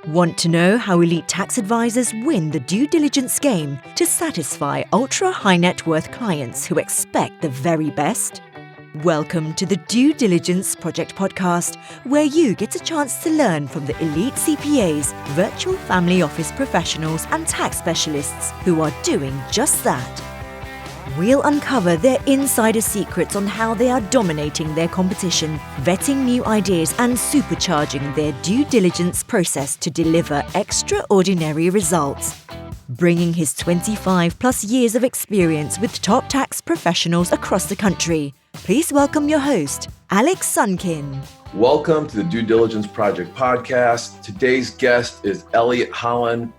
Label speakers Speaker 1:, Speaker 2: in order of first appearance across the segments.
Speaker 1: Want to know how elite tax advisors win the due diligence game to satisfy ultra-high net worth clients who expect the very best? Welcome to the Due Diligence Project podcast, where you get a chance to learn from the elite CPAs, virtual family office professionals, and tax specialists who are doing just that. We'll uncover their insider secrets on how they are dominating their competition, vetting new ideas, and supercharging their due diligence process to deliver extraordinary results. Bringing his 25 plus years of experience with top tax professionals across the country, please welcome your host, Alex Sunkin.
Speaker 2: Welcome to the Due Diligence Project podcast. Today's guest is Elliott Holland.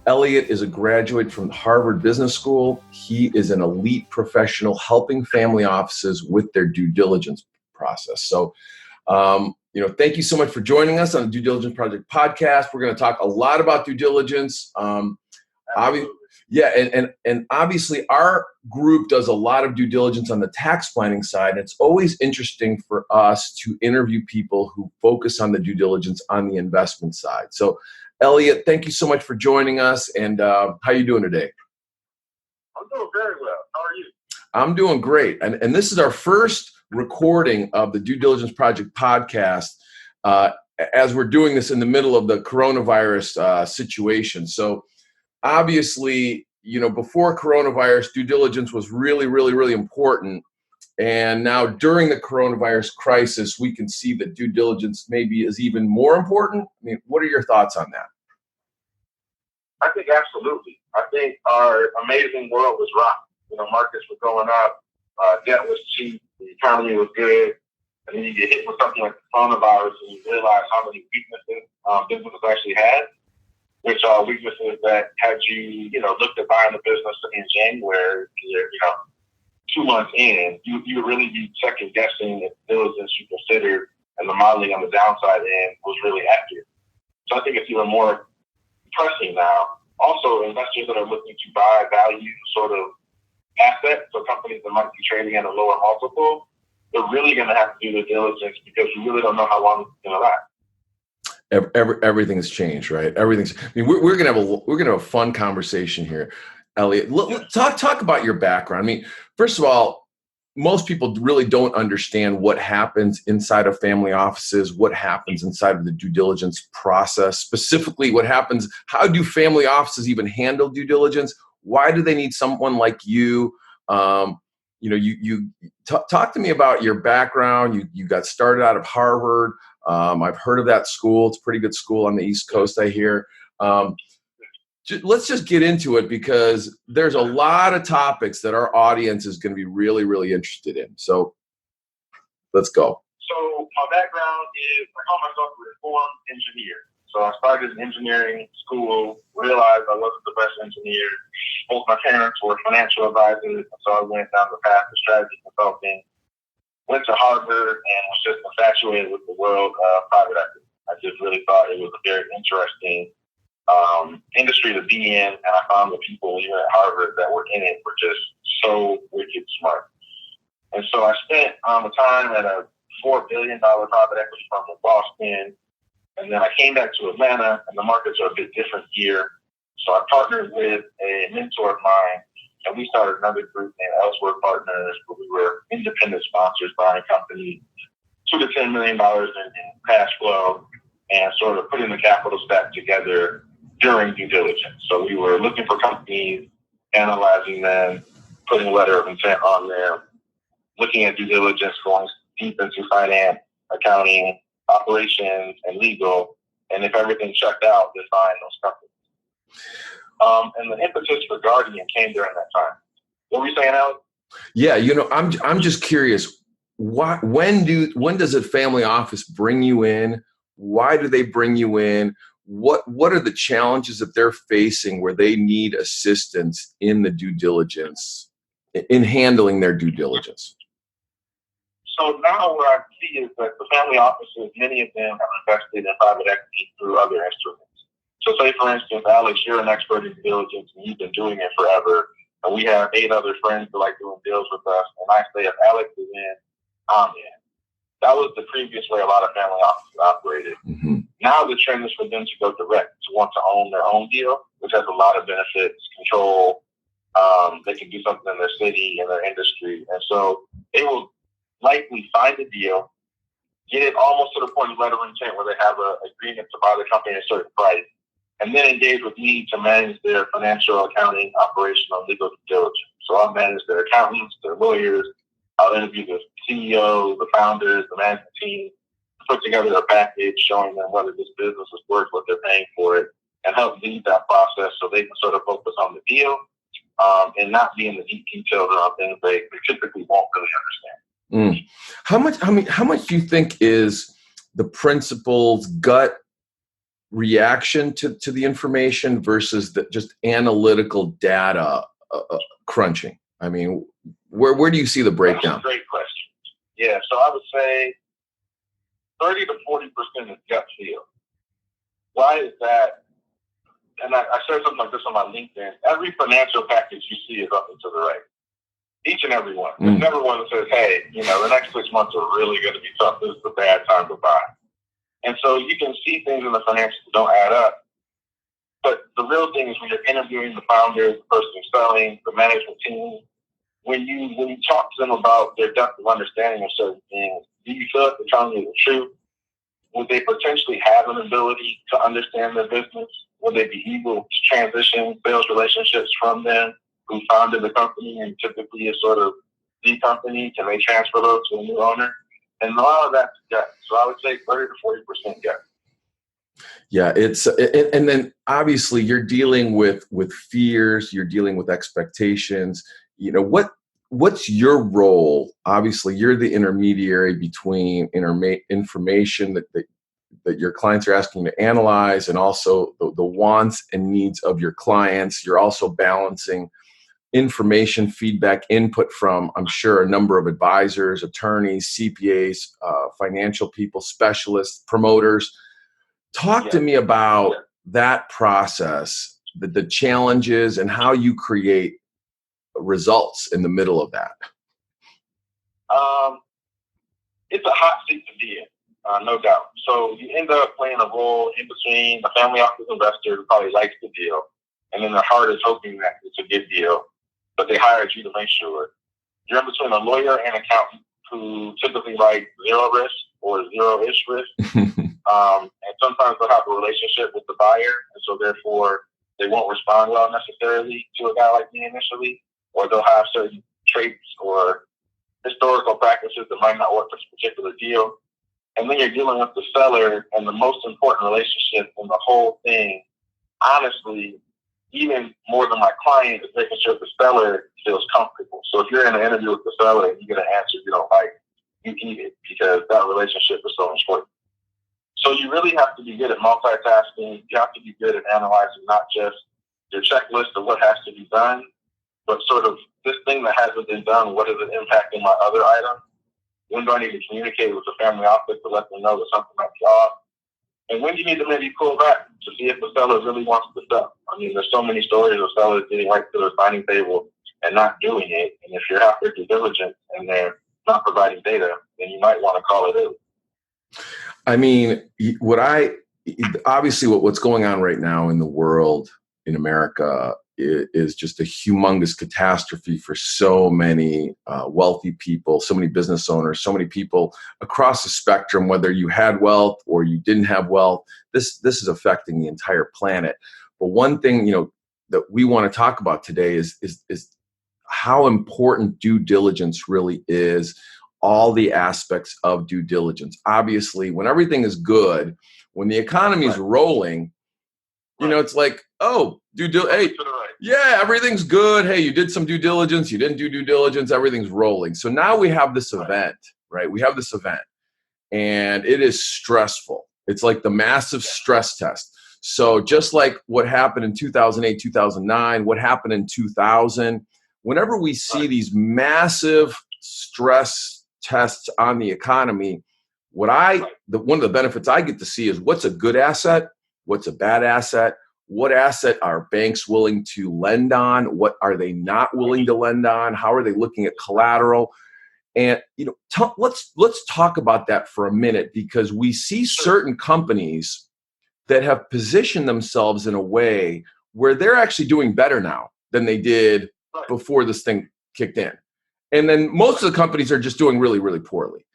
Speaker 2: Elliott is a graduate from Harvard Business School. He is an elite professional helping family offices with their due diligence process. So, thank you so much for joining us on the Due Diligence Project podcast. We're going to talk a lot about due diligence. And obviously our group does a lot of due diligence on the tax planning side. It's always interesting for us to interview people who focus on the due diligence on the investment side. So, Elliott, thank you so much for joining us. And how are you doing today?
Speaker 3: I'm doing very well. How are you?
Speaker 2: I'm doing great. And this is our first recording of the Due Diligence Project podcast as we're doing this in the middle of the coronavirus situation. So obviously, before coronavirus, due diligence was really, really, really important. And now during the coronavirus crisis, we can see that due diligence maybe is even more important. I mean, what are your thoughts on that?
Speaker 3: I think absolutely. I think our amazing world was rocked. Markets were going up, debt was cheap, the economy was good, and then you get hit with something like the coronavirus and you realize how many weaknesses businesses actually had, which are weaknesses that had you, looked at buying the business in January, 2 months in, you really be second guessing if the diligence you considered and the modeling on the downside end was really accurate. So I think it's even more pressing now. Also, investors that are looking to buy value sort of assets, so companies that might be trading at a lower multiple, they're really going to have to do the diligence because you really don't know how long it's going to last.
Speaker 2: Everything's changed, right? We're gonna have a fun conversation here, Elliott. Talk about your background. I mean, first of all, most people really don't understand what happens inside of family offices, what happens inside of the due diligence process, specifically what happens. How do family offices even handle due diligence? Why do they need someone like you? Talk to me about your background. You got started out of Harvard. I've heard of that school. It's a pretty good school on the East Coast, I hear. Let's just get into it because there's a lot of topics that our audience is going to be really, really interested in. So let's go.
Speaker 3: So my background is I call myself a reformed engineer. So I started in engineering school, realized I wasn't the best engineer. Both my parents were financial advisors, so I went down the path of strategy consulting. Went to Harvard and was just infatuated with the world of private equity. I just really thought it was a very interesting industry to be in, and I found the people even at Harvard that were in it were just so wicked smart. And so I spent a time at a $4 billion private equity firm in Boston, and then I came back to Atlanta, and the markets are a bit different here. So I partnered with a mentor of mine, and we started another group named Elliotts Partners, where we were independent sponsors buying companies, $2 to $10 million in cash flow, and sort of putting the capital stack together during due diligence. So we were looking for companies, analyzing them, putting a letter of intent on them, looking at due diligence, going deep into finance, accounting, operations, and legal, and if everything checked out, then buying those companies. And the impetus for Guardian came during that time. What were you saying, Alex?
Speaker 2: Yeah, I'm just curious. When does a family office bring you in? Why do they bring you in? What are the challenges that they're facing where they need assistance in the due diligence, in handling their due diligence?
Speaker 3: So now what I see is that the family offices, many of them have invested in private equity through other instruments. So say, for instance, Alex, you're an expert in due diligence and you've been doing it forever. And we have 8 other friends that like doing deals with us. And I say, if Alex is in, I'm in. That was the previous way a lot of family offices operated. Mm-hmm. Now the trend is for them to go direct, to want to own their own deal, which has a lot of benefits, control. They can do something in their city, in their industry. And so they will likely find a deal, get it almost to the point of letter of intent where they have an agreement to buy the company at a certain price, and then engage with me to manage their financial, accounting, operational, legal due diligence. So I'll manage their accountants, their lawyers. I'll interview the CEO, the founders, the management team, put together a package showing them whether this business is worth what they're paying for it, and help lead that process so they can sort of focus on the deal and not be in the deep details around things they typically won't really understand.
Speaker 2: How much do you think is the principal's gut reaction to the information versus the just analytical data crunching? I mean, where do you see the breakdown?
Speaker 3: That's a great question. Yeah, so I would say 30 to 40% is gut feel. Why is that? And I shared something like this on my LinkedIn. Every financial package you see is up and to the right. Each and every one. There's never one that says, hey, the next 6 months are really going to be tough. This is a bad time to buy. And so you can see things in the financials that don't add up. But the real thing is when you're interviewing the founders, the person selling, the management team, when you talk to them about their depth of understanding of certain things, do you feel like they're telling you the truth? Would they potentially have an ability to understand their business? Would they be able to transition sales relationships from them who founded the company and typically is sort of the company? Can they transfer those to a new owner? And a lot of that's gut. So I would say 30 to 40% gut.
Speaker 2: Yeah, and then obviously you're dealing with fears, you're dealing with expectations. What's your role? Obviously, you're the intermediary between information that your clients are asking to analyze and also the wants and needs of your clients. You're also balancing information, feedback, input from, I'm sure, a number of advisors, attorneys, CPAs, financial people, specialists, promoters. Talk to me about that process, the challenges, and how you create results in the middle of that.
Speaker 3: It's a hot seat to be in, no doubt. So you end up playing a role in between a family office investor who probably likes the deal, and then their heart is hoping that it's a good deal, but they hired you to make sure. You're in between a lawyer and accountant who typically like zero risk or zero-ish risk. And sometimes they'll have a relationship with the buyer, and so therefore they won't respond well necessarily to a guy like me initially, or they'll have certain traits or historical practices that might not work for this particular deal. And then you're dealing with the seller, and the most important relationship in the whole thing, honestly, even more than my client, is making sure the seller feels comfortable. So if you're in an interview with the seller and you get an answer you don't like, you eat it because that relationship is so important. So you really have to be good at multitasking. You have to be good at analyzing not just your checklist of what has to be done, but sort of this thing that hasn't been done, what is it impacting my other items? When do I need to communicate with the family office to let them know that something might be off? And when do you need to maybe pull back to see if the seller really wants to sell? I mean, there's so many stories of sellers getting right to their signing table and not doing it. And if you're after due diligence and they're not providing data, then you might want to call it in.
Speaker 2: I mean, obviously what's going on right now in the world, in America, is just a humongous catastrophe for so many wealthy people, so many business owners, so many people across the spectrum, whether you had wealth or you didn't have wealth. This is affecting the entire planet. But one thing, that we want to talk about today is how important due diligence really is, all the aspects of due diligence. Obviously, when everything is good, when the economy is rolling, it's like, oh, hey, yeah, everything's good. Hey, you did some due diligence. You didn't do due diligence. Everything's rolling. So now we have this event, right? We have this event, and it is stressful. It's like the massive stress test. So just like what happened in 2008, 2009, what happened in 2000, whenever we see these massive stress tests on the economy, one of the benefits I get to see is what's a good asset, what's a bad asset, what asset are banks willing to lend on, what are they not willing to lend on, how are they looking at collateral, and let's talk about that for a minute, because we see certain companies that have positioned themselves in a way where they're actually doing better now than they did before this thing kicked in. And then most of the companies are just doing really, really poorly.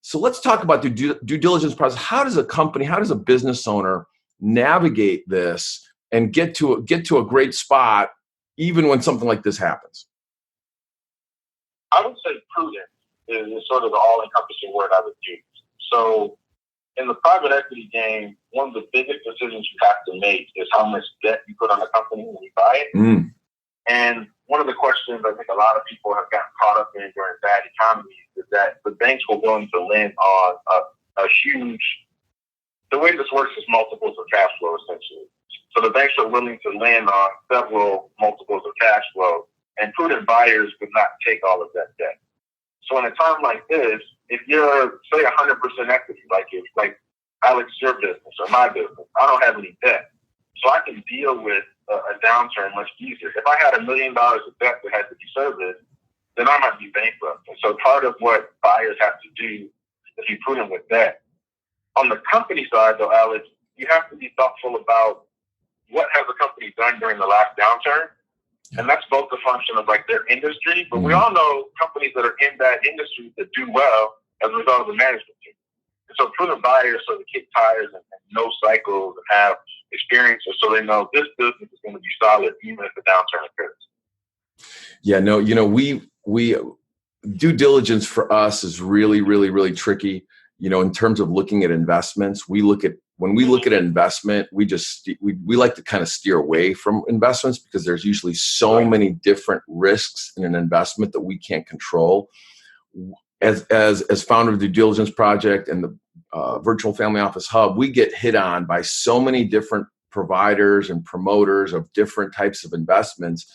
Speaker 2: So let's talk about the due diligence process. How does a business owner navigate this and get to a great spot even when something like this happens?
Speaker 3: I would say prudent is sort of the all-encompassing word I would use. So in the private equity game, one of the biggest decisions you have to make is how much debt you put on the company when you buy it. And one of the questions I think a lot of people have gotten caught up in during bad economies is that the banks were willing to lend on a huge, the way this works is multiples of cash flow, essentially. So the banks are willing to lend on several multiples of cash flow, and prudent buyers would not take all of that debt. So in a time like this, if you're, say, 100% equity, like Alex, your business or my business, I don't have any debt. So I can deal with a downturn much easier. If I had $1 million of debt that had to be serviced, then I might be bankrupt. And so part of what buyers have to do is be prudent with that. On the company side, though, Alex, you have to be thoughtful about what has the company done during the last downturn. And that's both a function of like their industry, but we all know companies that are in that industry that do well as a result of the management team. And so prudent buyers sort of kick tires and know cycles and have experience, so they know this business is going to be solid even if the downturn occurs.
Speaker 2: Yeah, no, we due diligence for us is really, really, really tricky. In terms of looking at investments, when we look at an investment, we like to kind of steer away from investments because there's usually so many different risks in an investment that we can't control. As founder of the Due Diligence Project and the Virtual Family Office Hub, we get hit on by so many different providers and promoters of different types of investments.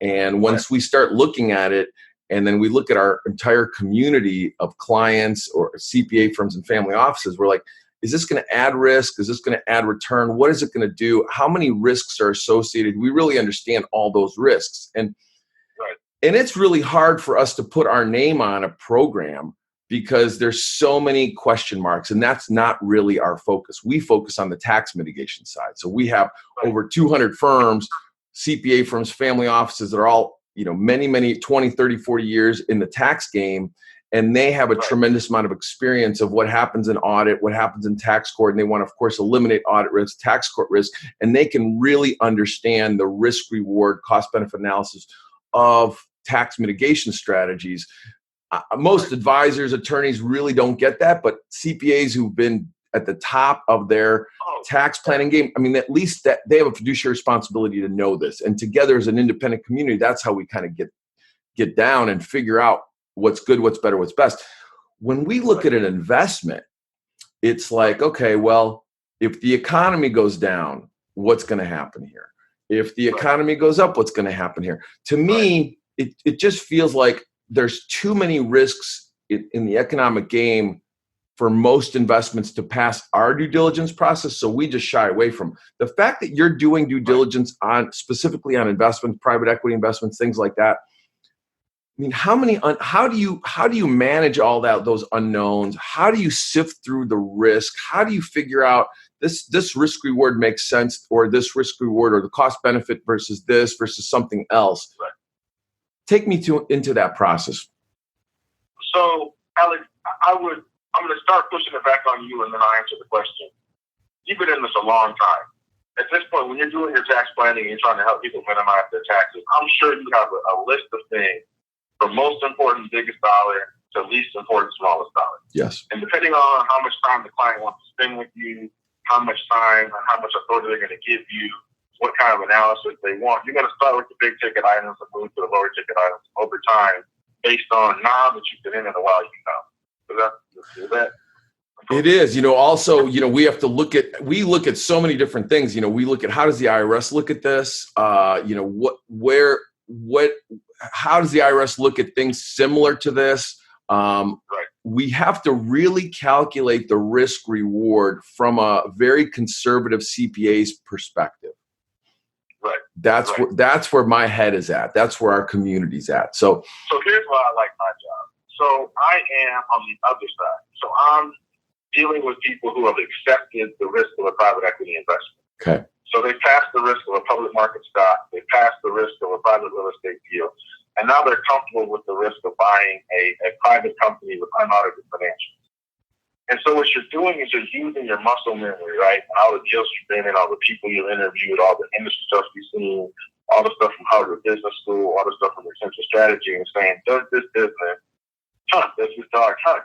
Speaker 2: And once we start looking at it, and then we look at our entire community of clients or CPA firms and family offices, we're like, is this going to add risk? Is this going to add return? What is it going to do? How many risks are associated? We really understand all those risks. And it's really hard for us to put our name on a program because there's so many question marks, and that's not really our focus. We focus on the tax mitigation side. So we have over 200 firms, CPA firms, family offices that are all, many, 20, 30, 40 years in the tax game. And they have a tremendous amount of experience of what happens in audit, what happens in tax court. And they want to, of course, eliminate audit risk, tax court risk. And they can really understand the risk reward, cost benefit analysis of tax mitigation strategies. Most advisors, attorneys really don't get that. But CPAs who've been at the top of their tax planning game, at least that they have a fiduciary responsibility to know this. And together as an independent community, that's how we kind of get down and figure out what's good, what's better, what's best. When we look at an investment, it's like, okay, well, if the economy goes down, what's going to happen here? If the economy goes up, what's going to happen here? To me, it just feels like there's too many risks in the economic game for most investments to pass our due diligence process. So we just shy away from the fact that you're doing due diligence specifically on investments, private equity investments, things like that. How do you manage all those unknowns? How do you sift through the risk? How do you figure out this risk reward makes sense, or this risk reward, or the cost benefit versus this versus something else?
Speaker 3: Right.
Speaker 2: Take me into that process.
Speaker 3: So, Alex, I'm going to start pushing it back on you, and then I'll answer the question. You've been in this a long time. At this point, when you're doing your tax planning and you're trying to help people minimize their taxes, I'm sure you have a list of things from most important, biggest dollar to least important, smallest dollar.
Speaker 2: Yes. And
Speaker 3: depending on how much time the client wants to spend with you, how much time and how much authority they're going to give you, what kind of analysis they want, you're going to start with the big ticket items and move to the lower ticket items over time based on knowledge you've been in a while you know. Is that?
Speaker 2: It is, also, we have to look at so many different things. We look at how does the IRS look at this? How does the IRS look at things similar to this? We have to really calculate the risk reward from a very conservative CPA's perspective.
Speaker 3: Right.
Speaker 2: That's where my head is at. That's where our community's at. So
Speaker 3: here's why I like my job. So I am on the other side. So I'm dealing with people who have accepted the risk of a private equity investment.
Speaker 2: Okay.
Speaker 3: So they passed the risk of a public market stock. They passed the risk of a private real estate deal. And now they're comfortable with the risk of buying a private company with unaudited financials. And so what you're doing is you're using your muscle memory, right? All the deals you've been in, all the people you've interviewed, all the industry stuff you've seen, all the stuff from Harvard Business School, all the stuff from Essential Strategy, and saying, does this business, does this dog hunt?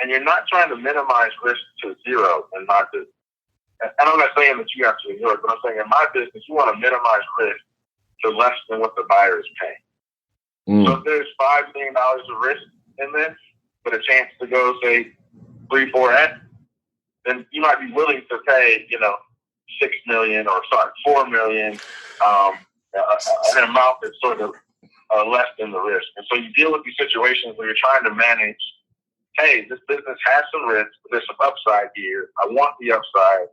Speaker 3: And you're not trying to minimize risk to zero in my business. And I'm not saying that you have to ignore it, but I'm saying in my business, you want to minimize risk to less than what the buyer is paying. So if there's $5 million of risk in this, but a chance to go, say, 3-4x, then you might be willing to pay, $6 million or $4 million, an amount that's sort of less than the risk. And so you deal with these situations where you're trying to manage, hey, this business has some risk, but there's some upside here. I want the upside.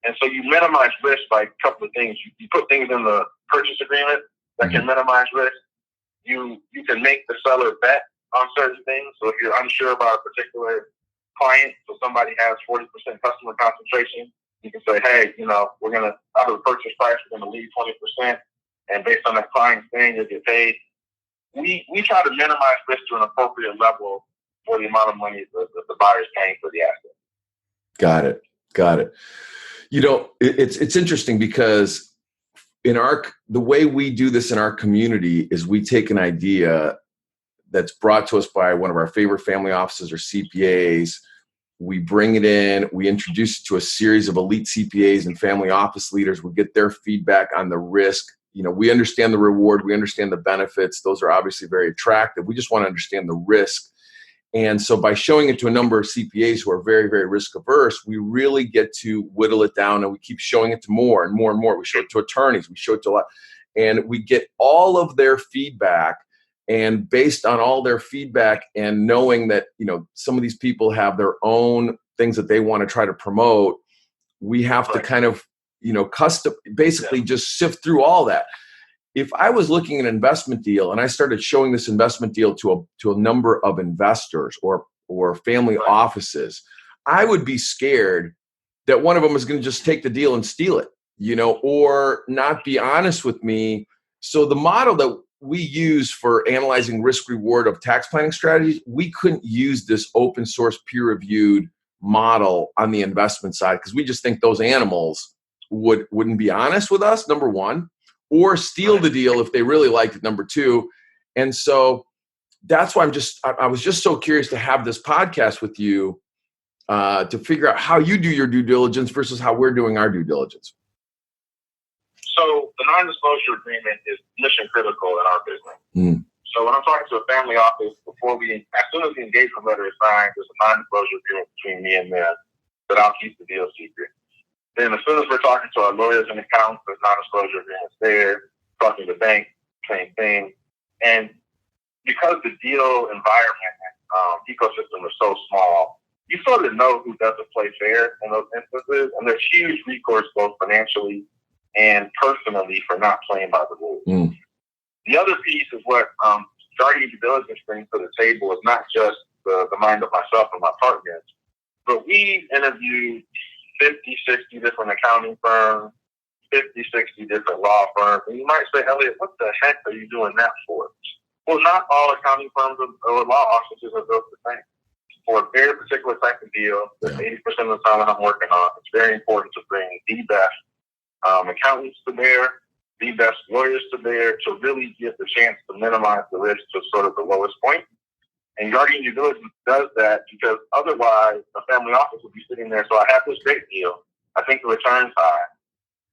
Speaker 3: And so you minimize risk by a couple of things. You put things in the purchase agreement that can minimize risk. You can make the seller bet on certain things. So if you're unsure about a particular client, so somebody has 40% customer concentration, you can say, hey, we're going to, out of the purchase price, we're going to leave 20%. And based on that client's thing, you'll get paid. We try to minimize risk to an appropriate level for the amount of money that the buyer's paying for the asset.
Speaker 2: Got it. It's interesting because the way we do this in our community is we take an idea that's brought to us by one of our favorite family offices or CPAs. We bring it in, we introduce it to a series of elite CPAs and family office leaders. We get their feedback on the risk. We understand the reward, we understand the benefits. Those are obviously very attractive. We just want to understand the risk. And so by showing it to a number of CPAs who are very, very risk averse, we really get to whittle it down, and we keep showing it to more and more and more. We show it to attorneys, we show it to a lot, and we get all of their feedback. And based on all their feedback and knowing that, some of these people have their own things that they want to try to promote, we have to kind of, basically just sift through all that. If I was looking at an investment deal and I started showing this investment deal to a number of investors or family offices, I would be scared that one of them is going to just take the deal and steal it, or not be honest with me. So the model that we use for analyzing risk reward of tax planning strategies, we couldn't use this open source peer reviewed model on the investment side because we just think those animals wouldn't be honest with us, number one, or steal the deal if they really liked it, number two. And so that's why I was just so curious to have this podcast with you to figure out how you do your due diligence versus how we're doing our due diligence.
Speaker 3: So the non-disclosure agreement is mission critical in our business. So when I'm talking to a family office, as soon as the engagement letter is signed, there's a non-disclosure agreement between me and them that I'll keep the deal secret. Then as soon as we're talking to our lawyers and accountants, there's non-disclosure agreements there. Talking to the bank, same thing. And because the deal environment ecosystem is so small, you sort of know who doesn't play fair in those instances. And there's huge recourse both financially and personally for not playing by the rules. The other piece is what Guardian Due Diligence brings to the table is not just the mind of myself and my partners, but we interviewed 50, 60 different accounting firms, 50, 60 different law firms. And you might say, Elliott, what the heck are you doing that for? Well, not all accounting firms or law offices are built the same. For a very particular type of deal, that 80% of the time that I'm working on, it's very important to bring the best accountants to bear, the best lawyers to bear, to really get the chance to minimize the risk to sort of the lowest point. And Guardian Due Diligence does that because otherwise the family office would be sitting there. So I have this great deal. I think the return's high,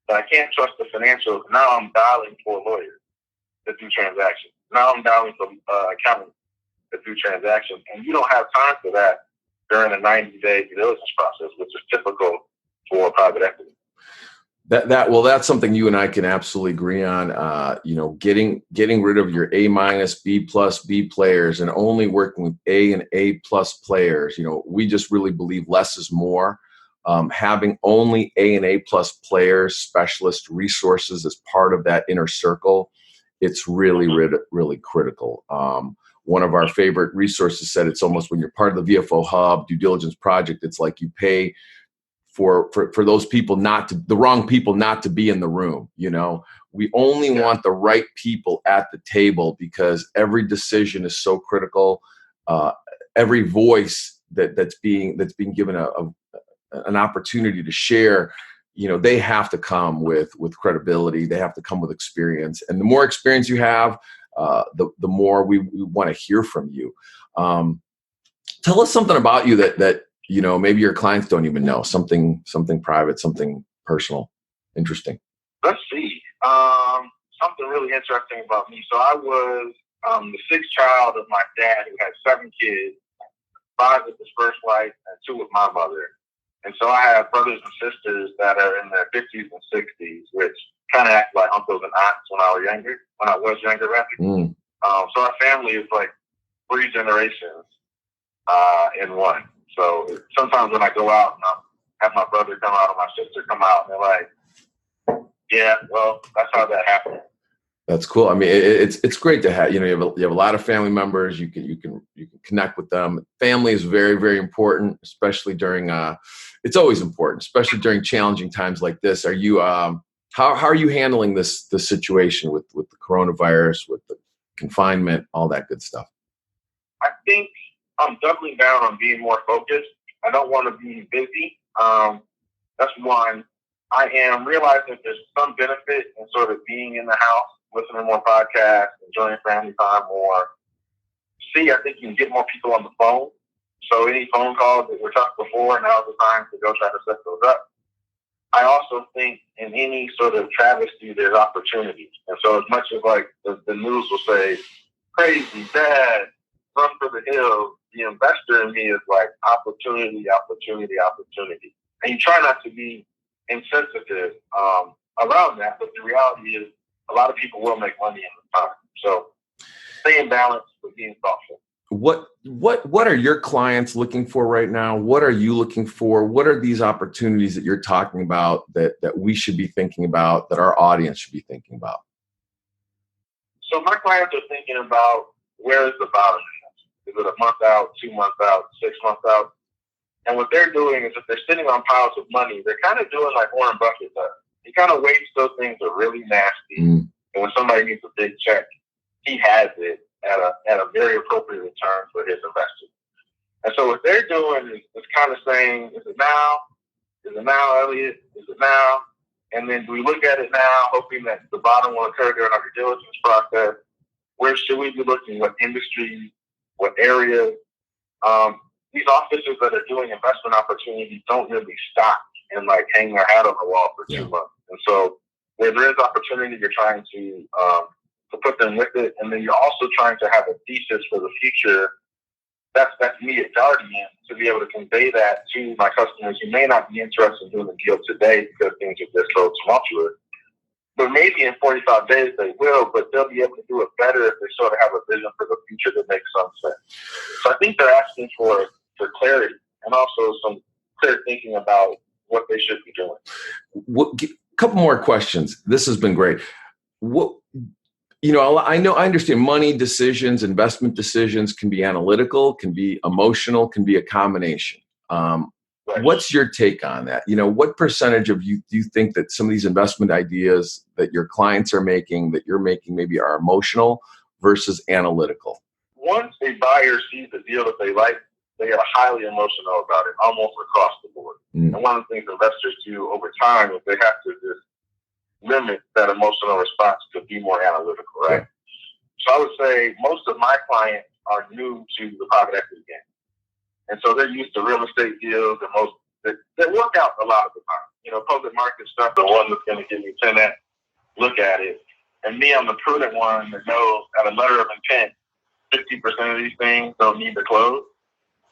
Speaker 3: but I can't trust the financials. Now I'm dialing for lawyers that do transactions. Now I'm dialing for accountants that do transactions. And you don't have time for that during a 90-day due diligence process, which is typical for private equity.
Speaker 2: That's something you and I can absolutely agree on. Getting rid of your A-, B+, B players and only working with A and A+ players. We just really believe less is more. Having only A and A+ players, specialist resources as part of that inner circle, it's really, really, really critical. one of our favorite resources said it's almost when you're part of the VFO Hub due diligence project, it's like you pay for those people the wrong people not to be in the room. We only want the right people at the table because every decision is so critical. Every voice that's being given an opportunity to share, they have to come with credibility. They have to come with experience, and the more experience you have, the more we want to hear from you. Tell us something about you that maybe your clients don't even know, something private, something personal, interesting.
Speaker 3: Let's see. Something really interesting about me. So I was the sixth child of my dad, who had 7 kids, 5 with his first wife and 2 with my mother. And so I have brothers and sisters that are in their 50s and 60s, which kind of act like uncles and aunts when I was younger, rather. So our family is like 3 generations in one. So sometimes when I go out and I have my brother come out or my sister come out, and they're like, yeah, well, that's how that happened.
Speaker 2: That's cool. I mean, it's great to have, you have a lot of family members. You can connect with them. Family is very, very important, especially during, it's always important, especially during challenging times like this. Are you, how are you handling the situation with the coronavirus, with the confinement, all that good stuff?
Speaker 3: I think I'm doubling down on being more focused. I don't want to be busy. That's one. I am realizing there's some benefit in sort of being in the house, listening to more podcasts, enjoying family time more. I think you can get more people on the phone. So any phone calls that were talked before, now's the time to go try to set those up. I also think in any sort of travesty, there's opportunity. And so as much as like the news will say, crazy, bad, run for the hills, the investor in me is like opportunity, opportunity, opportunity. And you try not to be insensitive around that, but the reality is a lot of people will make money in the time. So stay in balance with being thoughtful.
Speaker 2: What are your clients looking for right now? What are you looking for? What are these opportunities that you're talking about that we should be thinking about, that our audience should be thinking about?
Speaker 3: So my clients are thinking about, where is the bottom? Is it a month out, 2 months out, 6 months out? And what they're doing is, if they're sitting on piles of money, they're kind of doing like Warren Buffett does. He kind of waits till things are really nasty. And when somebody needs a big check, he has it at a very appropriate return for his investors. And so what they're doing is kind of saying, is it now? Is it now, Elliott? Is it now? And then do we look at it now, hoping that the bottom will occur during our due diligence process? Where should we be looking? What industries? What areas? These officers that are doing investment opportunities don't really stop and like hang their hat on the wall for 2 months. And so where there is opportunity, you're trying to put them with it. And then you're also trying to have a thesis for the future. That's me at Guardian, to be able to convey that to my customers who may not be interested in doing the deal today because things are just so tumultuous. But maybe in 45 days they will, but they'll be able to do it better if they sort of have a vision for the future that makes some sense. So I think they're asking for clarity and also some clear thinking about what they should be doing.
Speaker 2: A couple more questions. This has been great. I understand money decisions, investment decisions can be analytical, can be emotional, can be a combination. Right. What's your take on that? What percentage of do you think that some of these investment ideas that your clients are making, that you're making, maybe are emotional versus analytical?
Speaker 3: Once a buyer sees the deal that they like, they are highly emotional about it, almost across the board. And one of the things investors do over time is they have to just limit that emotional response to be more analytical, right? So I would say most of my clients are new to the private equity game. And so they're used to real estate deals, and they work out a lot of the time. Public market stuff, the one that's going to give me 10x, look at it. And me, I'm the prudent one that knows at a letter of intent, 50% of these things don't need to close.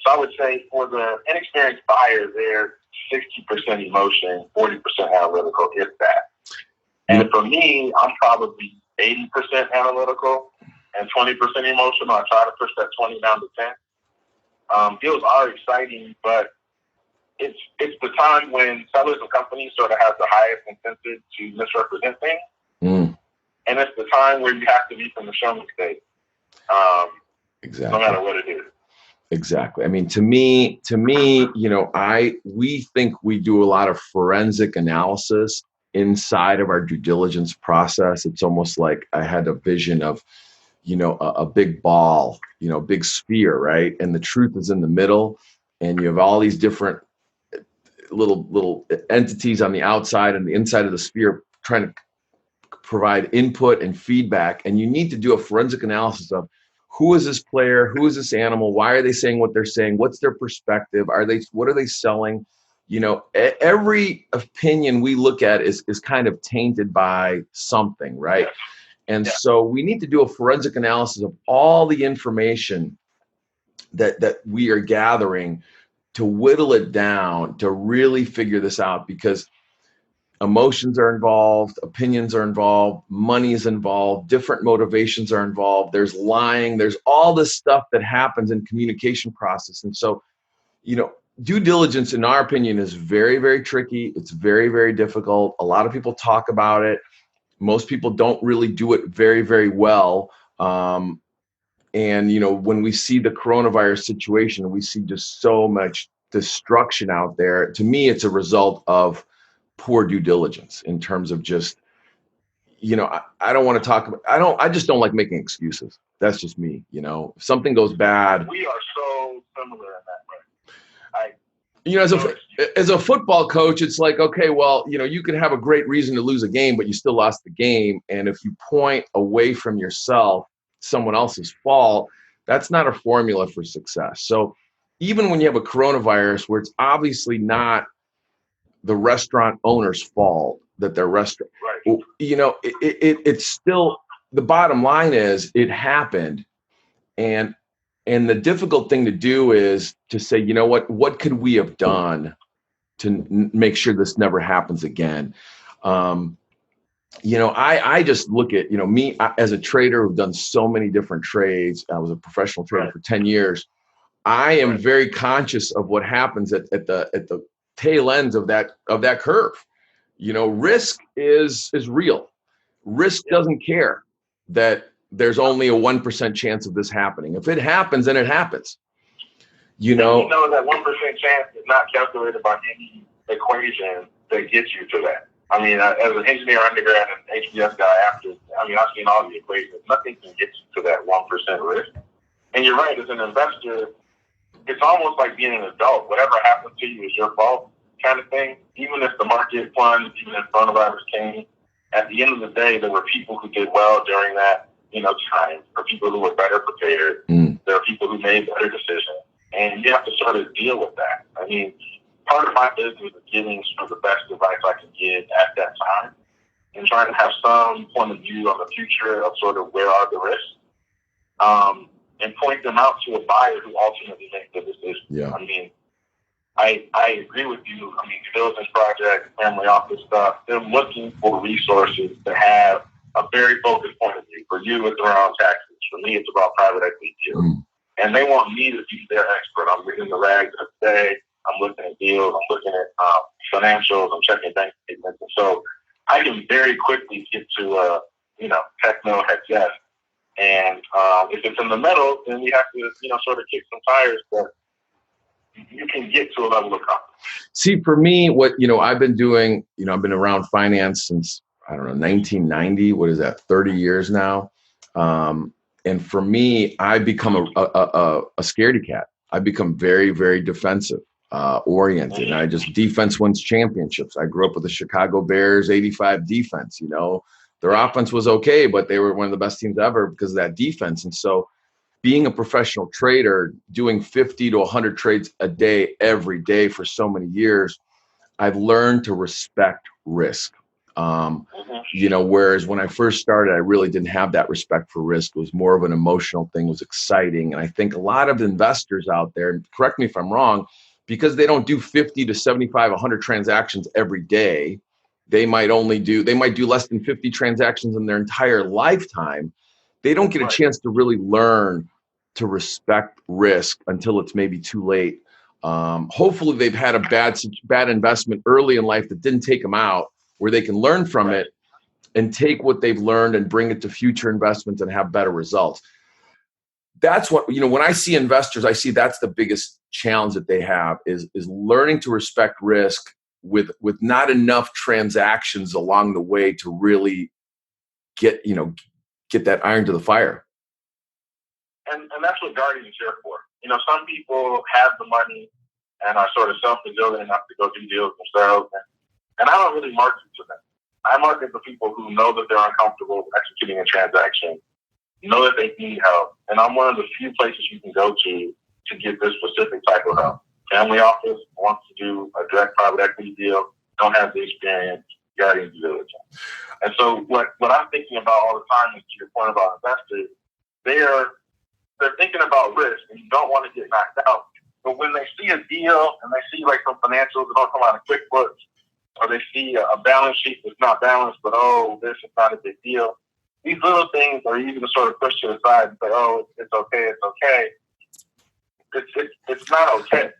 Speaker 3: So I would say for the inexperienced buyer, they're 60% emotion, 40% analytical, if that. And for me, I'm probably 80% analytical and 20% emotional. I try to push that 20 down to 10. Deals are exciting, but it's the time when sellers and companies sort of have the highest incentive to misrepresent things. And it's the time where you have to be from the showman state.
Speaker 2: Exactly.
Speaker 3: no matter what it is.
Speaker 2: Exactly. I mean, to me, we think we do a lot of forensic analysis inside of our due diligence process. It's almost like I had a vision of, a big ball, big sphere, right? And the truth is in the middle, and you have all these different little entities on the outside and the inside of the sphere trying to provide input and feedback. And you need to do a forensic analysis of who is this player, who is this animal, why are they saying what they're saying, what's their perspective, what are they selling? Every opinion we look at is kind of tainted by something, right? And so we need to do a forensic analysis of all the information that we are gathering to whittle it down, to really figure this out, because emotions are involved, opinions are involved, money is involved, different motivations are involved, there's lying, there's all this stuff that happens in communication process. And so, due diligence, in our opinion, is very, very tricky. It's very, very difficult. A lot of people talk about it. Most people don't really do it very, very well. And, when we see the coronavirus situation, we see just so much destruction out there. To me, it's a result of poor due diligence in terms of just, I don't want to talk about, I just don't like making excuses. That's just me. If something goes bad.
Speaker 3: We are so similar in that way.
Speaker 2: As a football coach, it's like, okay, well, you can have a great reason to lose a game, but you still lost the game. And if you point away from yourself, someone else's fault, that's not a formula for success. So even when you have a coronavirus where it's obviously not the restaurant owner's fault that their restaurant,
Speaker 3: right.
Speaker 2: It's still, the bottom line is it happened. And the difficult thing to do is to say, what could we have done to make sure this never happens again? I just look at, me as a trader who've done so many different trades. I was a professional trader for 10 years. I am very conscious of what happens at the tail ends of that curve. Risk is real. Risk doesn't care that there's only a 1% chance of this happening. If it happens, then it happens.
Speaker 3: You know that 1% chance is not calculated by any equation that gets you to that. I mean, as an engineer undergrad and HBS guy I've seen all the equations. Nothing can get you to that 1% risk. And you're right, as an investor, it's almost like being an adult. Whatever happens to you is your fault kind of thing. Even if the market plunged, even if coronavirus came, at the end of the day, there were people who did well during that, time. There are people who were better prepared. There are people who made better decisions. And you have to sort of deal with that. I mean, part of my business is giving sort of the best advice I can give at that time and trying to have some point of view on the future of sort of where are the risks, and point them out to a buyer who ultimately makes the decision.
Speaker 2: Yeah.
Speaker 3: I mean, I agree with you. I mean, due diligence project, family office stuff, they're looking for resources to have a very focused point of view. For you, it's around taxes. For me, it's about private equity deals. And they want me to be their expert. I'm reading the rags of the day. I'm looking at deals. I'm looking at financials. I'm checking bank statements. And so I can very quickly get to techno, heck yes. And if it's in the middle, then we have to, sort of kick some tires. But you can get to a level of confidence.
Speaker 2: See, for me, what, I've been doing, I've been around finance since, 1990. What is that? 30 years now. And for me, I've become a scaredy cat. I've become very, very defensive oriented. And defense wins championships. I grew up with the Chicago Bears 85 defense. Their offense was okay, but they were one of the best teams ever because of that defense. And so being a professional trader, doing 50 to 100 trades a day, every day for so many years, I've learned to respect risk. Whereas when I first started, I really didn't have that respect for risk. It was more of an emotional thing. It was exciting. And I think a lot of investors out there, and correct me if I'm wrong, because they don't do 50 to 75, 100 transactions every day. They might do less than 50 transactions in their entire lifetime. They don't get a chance to really learn to respect risk until it's maybe too late. Hopefully they've had a bad investment early in life that didn't take them out, where they can learn from it and take what they've learned and bring it to future investments and have better results. that's what, when I see investors, I see that's the biggest challenge that they have is learning to respect risk with not enough transactions along the way to really get that iron to the fire.
Speaker 3: And that's what Guardian's here for. Some people have the money and are sort of self-resilient enough to go do deals themselves. And I don't really market to them. I market to people who know that they're uncomfortable executing a transaction, know that they need help. And I'm one of the few places you can go to get this specific type of help. Family office wants to do a direct private equity deal, don't have the experience, Guardian due diligence. And so what I'm thinking about all the time is, to your point about investors, they're thinking about risk, and you don't want to get knocked out. But when they see a deal and they see like some financials that don't come out of QuickBooks, or they see a balance sheet that's not balanced, but this is not a big deal. These little things are easy to sort of push to the side and say, it's okay, it's okay. It's not okay.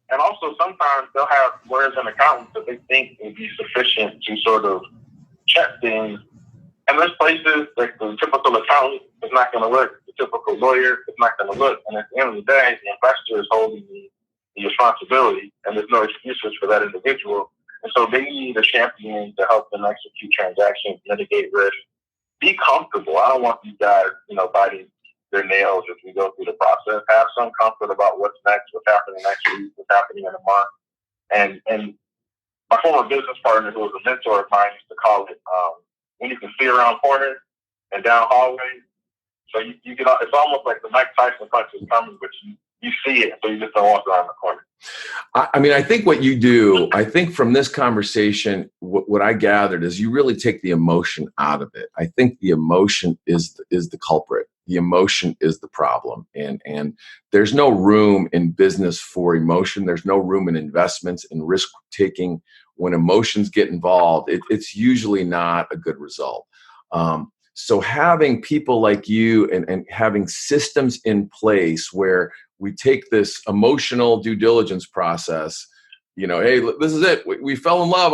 Speaker 3: And also sometimes they'll have lawyers and accountants that they think will be sufficient to sort of check things. And there's places like the typical accountant is not going to look, the typical lawyer is not going to look. And at the end of the day, the investor is holding the responsibility, and there's no excuses for that individual. And so they need a champion to help them execute transactions, mitigate risk, be comfortable. I don't want these guys, biting their nails as we go through the process. Have some comfort about what's next, what's happening next week, what's happening in a month. And my former business partner, who was a mentor of mine, used to call it when you can see around corners and down hallways. So you get, it's almost like the Mike Tyson punch is coming, but you see it, so you just don't walk around the corner.
Speaker 2: I think what you do, I think from this conversation, what I gathered is you really take the emotion out of it. I think the emotion is the culprit. The emotion is the problem. And there's no room in business for emotion. There's no room in investments and risk taking. When emotions get involved, it's usually not a good result. So having people like you and having systems in place where we take this emotional due diligence process, hey, this is it. We fell in love.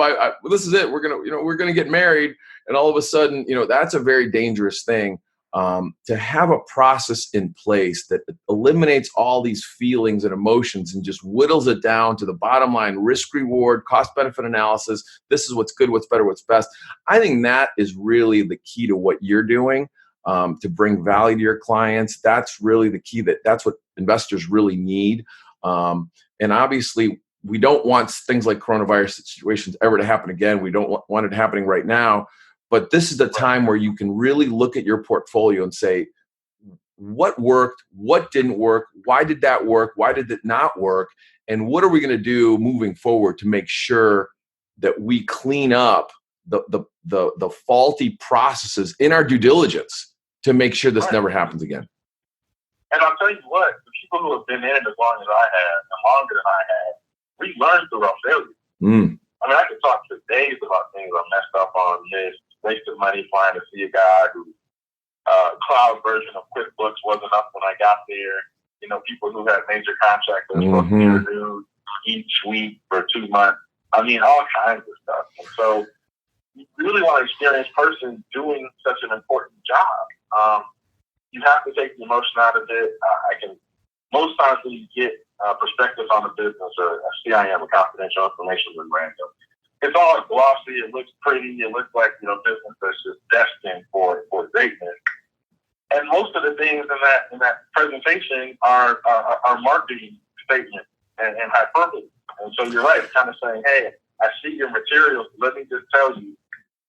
Speaker 2: This is it. We're gonna get married, and all of a sudden, that's a very dangerous thing. To have a process in place that eliminates all these feelings and emotions and just whittles it down to the bottom line, risk reward, cost benefit analysis. This is what's good, what's better, what's best. I think that is really the key to what you're doing. To bring value to your clients. That's really the key. That's what investors really need. And obviously, we don't want things like coronavirus situations ever to happen again. We don't want it happening right now. But this is the time where you can really look at your portfolio and say, what worked, what didn't work, why did that work, why did it not work, and what are we going to do moving forward to make sure that we clean up the faulty processes in our due diligence to make sure this never happens again.
Speaker 3: And I'll tell you what, the people who have been in it as long as I have, and longer than I have, we learned through our failures. I could talk for days about things I messed up on, wasted money flying to see a guy who cloud version of QuickBooks wasn't up when I got there. People who had major contracts that were supposed to be renewed each week for 2 months. All kinds of stuff. And so you really want an experienced person doing such an important job. You have to take the emotion out of it. Most times when you get perspectives on the business or a CIM, a confidential information memorandum, it's all glossy, it looks pretty, it looks like business that's just destined for greatness. And most of the things in that presentation are marketing statements and hyperbole. And so you're right, kind of saying, hey, I see your materials. Let me just tell you,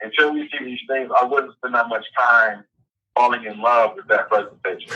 Speaker 3: until we see these things, I wouldn't spend that much time falling in love with that presentation.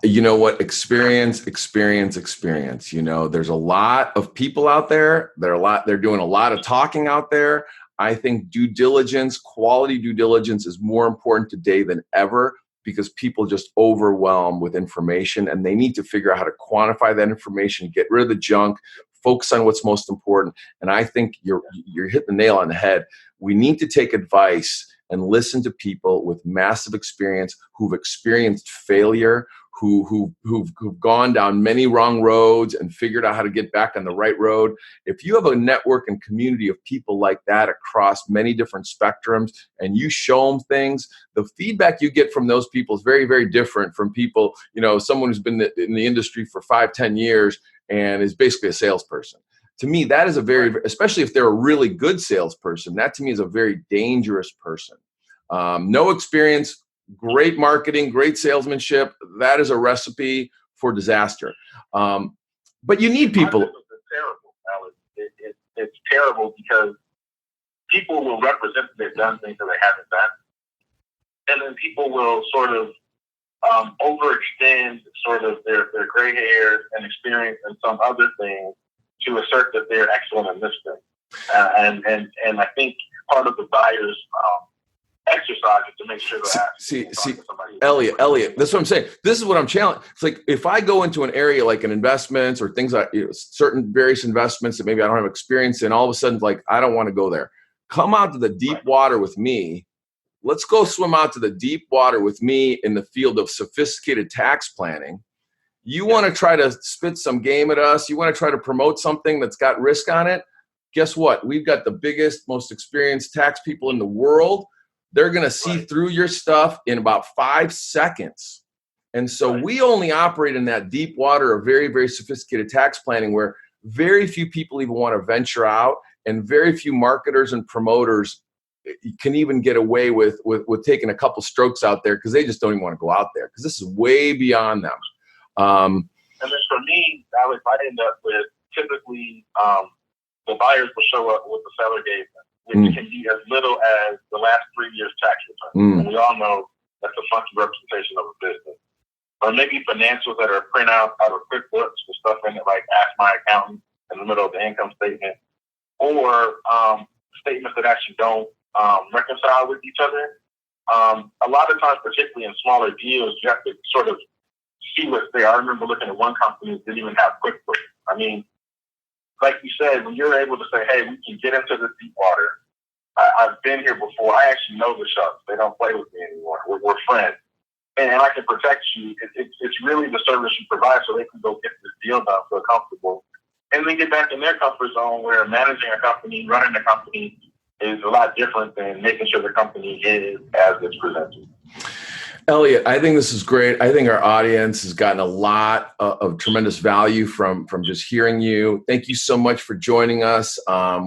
Speaker 2: You know what? Experience. There's a lot of people out there. They're doing a lot of talking out there. I think due diligence, quality due diligence is more important today than ever because people just overwhelmed with information and they need to figure out how to quantify that information, get rid of the junk, focus on what's most important. And I think you're hitting the nail on the head. We need to take advice and listen to people with massive experience who've experienced failure, who've gone down many wrong roads and figured out how to get back on the right road. If you have a network and community of people like that across many different spectrums, and you show them things, the feedback you get from those people is very, very different from people, someone who's been in the industry for 5-10 years and is basically a salesperson. To me, that is especially if they're a really good salesperson, that to me is a very dangerous person. No experience, great marketing, great salesmanship. That is a recipe for disaster. But you need people.
Speaker 3: It's terrible, Alex. It's terrible because people will represent that they've done things that they haven't done. And then people will sort of overextend sort of their gray hair and experience and some other things to assert that they're excellent in this thing. And I think part of the buyer's exercise is to make sure that
Speaker 2: Elliott, that's what I'm saying. This is what I'm challenging. It's like if I go into an area like an investments or things like certain various investments that maybe I don't have experience in, all of a sudden, like, I don't want to go there. Come out to the deep water with me. Let's go swim out to the deep water with me in the field of sophisticated tax planning. You want to try to spit some game at us. You want to try to promote something that's got risk on it. Guess what? We've got the biggest, most experienced tax people in the world. They're going to see through your stuff in about 5 seconds. And so we only operate in that deep water of very, very sophisticated tax planning where very few people even want to venture out, and very few marketers and promoters can even get away with taking a couple strokes out there because they just don't even want to go out there because this is way beyond them.
Speaker 3: And then for me, Alex, I end up with typically the buyers will show up with the seller gave them, which can be as little as the last 3 years' tax return. And we all know that's a funky representation of a business. Or maybe financials that are print out of QuickBooks with stuff in it like Ask My Accountant in the middle of the income statement, or statements that actually don't reconcile with each other. A lot of times, particularly in smaller deals, you have to sort of see what's there. I remember looking at one company that didn't even have QuickBooks. I mean, like you said, when you're able to say, hey, we can get into this deep water. I've been here before. I actually know the sharks. They don't play with me anymore. We're friends. And I can protect you. It's really the service you provide so they can go get this deal done, feel comfortable, and then get back in their comfort zone where managing a company, running a company is a lot different than making sure the company is as it's presented.
Speaker 2: Elliott, I think this is great. I think our audience has gotten a lot of tremendous value from just hearing you. Thank you so much for joining us.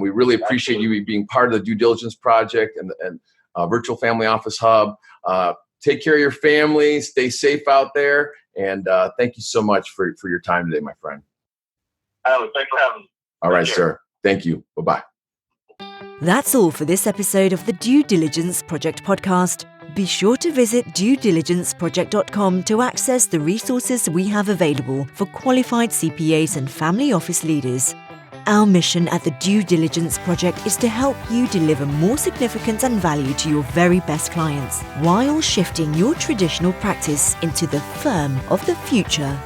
Speaker 2: We really appreciate you being part of the Due Diligence Project and Virtual Family Office Hub. Take care of your family. Stay safe out there. And thank you so much for your time today, my friend.
Speaker 3: Alex, thanks for having me.
Speaker 2: All right, sir. Thank you. Bye-bye.
Speaker 1: That's all for this episode of the Due Diligence Project podcast. Be sure to visit duediligenceproject.com to access the resources we have available for qualified CPAs and family office leaders. Our mission at the Due Diligence Project is to help you deliver more significance and value to your very best clients while shifting your traditional practice into the firm of the future.